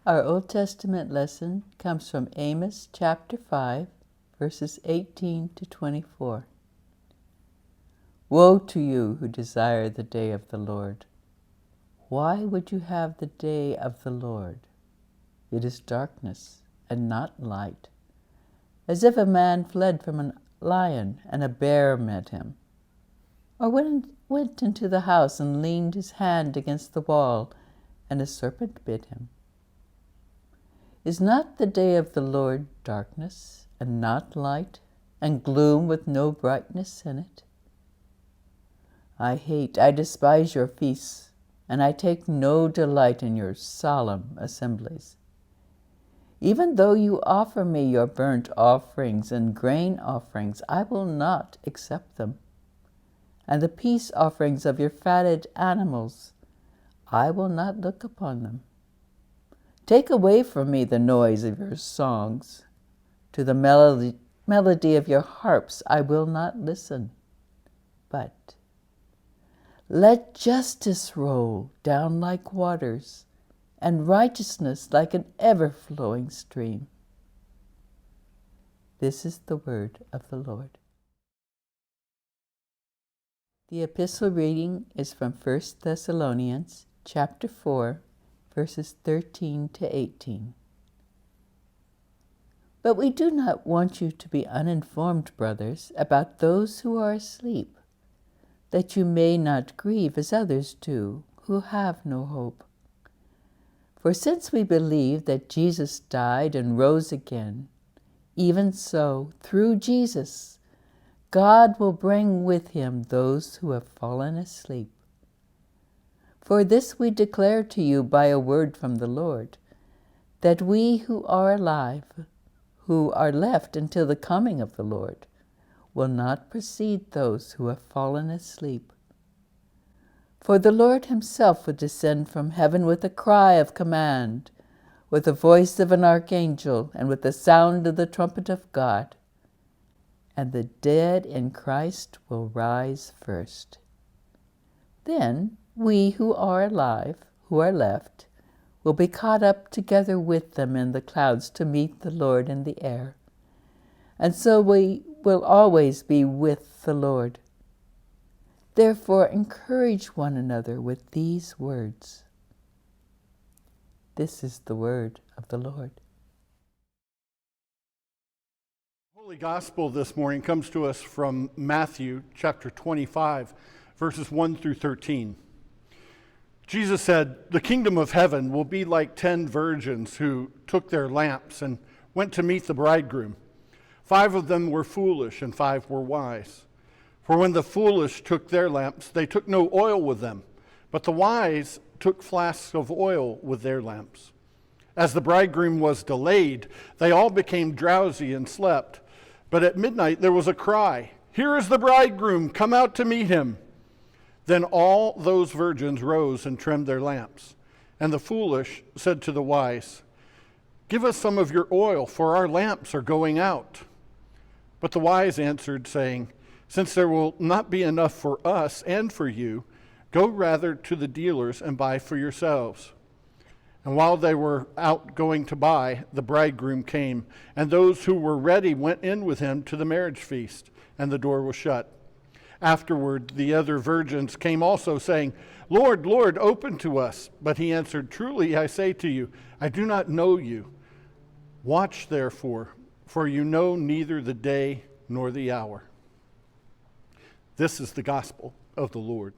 Our Old Testament lesson comes from Amos chapter 5, verses 18 to 24. Woe to you who desire the day of the Lord. Why would you have the day of the Lord? It is darkness and not light, as if a man fled from a lion and a bear met him, or went into the house and leaned his hand against the wall, and a serpent bit him. Is not the day of the Lord darkness and not light, and gloom with no brightness in it? I despise your feasts, and I take no delight in your solemn assemblies. Even though you offer me your burnt offerings and grain offerings, I will not accept them. And the peace offerings of your fatted animals, I will not look upon them. Take away from me the noise of your songs. To the melody of your harps I will not listen. But let justice roll down like waters, and righteousness like an ever-flowing stream. This is the word of the Lord. The epistle reading is from 1 Thessalonians chapter 4, verses 13 to 18. But we do not want you to be uninformed, brothers, about those who are asleep, that you may not grieve as others do, who have no hope. For since we believe that Jesus died and rose again, even so, through Jesus, God will bring with him those who have fallen asleep. For this we declare to you by a word from the Lord, that we who are alive, who are left until the coming of the Lord, will not precede those who have fallen asleep. For the Lord himself will descend from heaven with a cry of command, with the voice of an archangel, and with the sound of the trumpet of God. And the dead in Christ will rise first. Then we who are alive, who are left, will be caught up together with them in the clouds to meet the Lord in the air. And so we will always be with the Lord. Therefore, encourage one another with these words. This is the word of the Lord. The Holy Gospel this morning comes to us from Matthew chapter 25, verses 1 through 13. Jesus said, "The kingdom of heaven will be like 10 virgins who took their lamps and went to meet the bridegroom. 5 of them were foolish and 5 were wise. For when the foolish took their lamps, they took no oil with them, but the wise took flasks of oil with their lamps. As the bridegroom was delayed, they all became drowsy and slept. But at midnight there was a cry, 'Here is the bridegroom, come out to meet him.' Then all those virgins rose and trimmed their lamps. And the foolish said to the wise, 'Give us some of your oil, for our lamps are going out.' But the wise answered, saying, 'Since there will not be enough for us and for you, go rather to the dealers and buy for yourselves.' And while they were out going to buy, the bridegroom came, and those who were ready went in with him to the marriage feast, and the door was shut. Afterward, the other virgins came also, saying, 'Lord, Lord, open to us.' But he answered, 'Truly I say to you, I do not know you. Watch therefore, for you know neither the day nor the hour.'" This is the gospel of the Lord.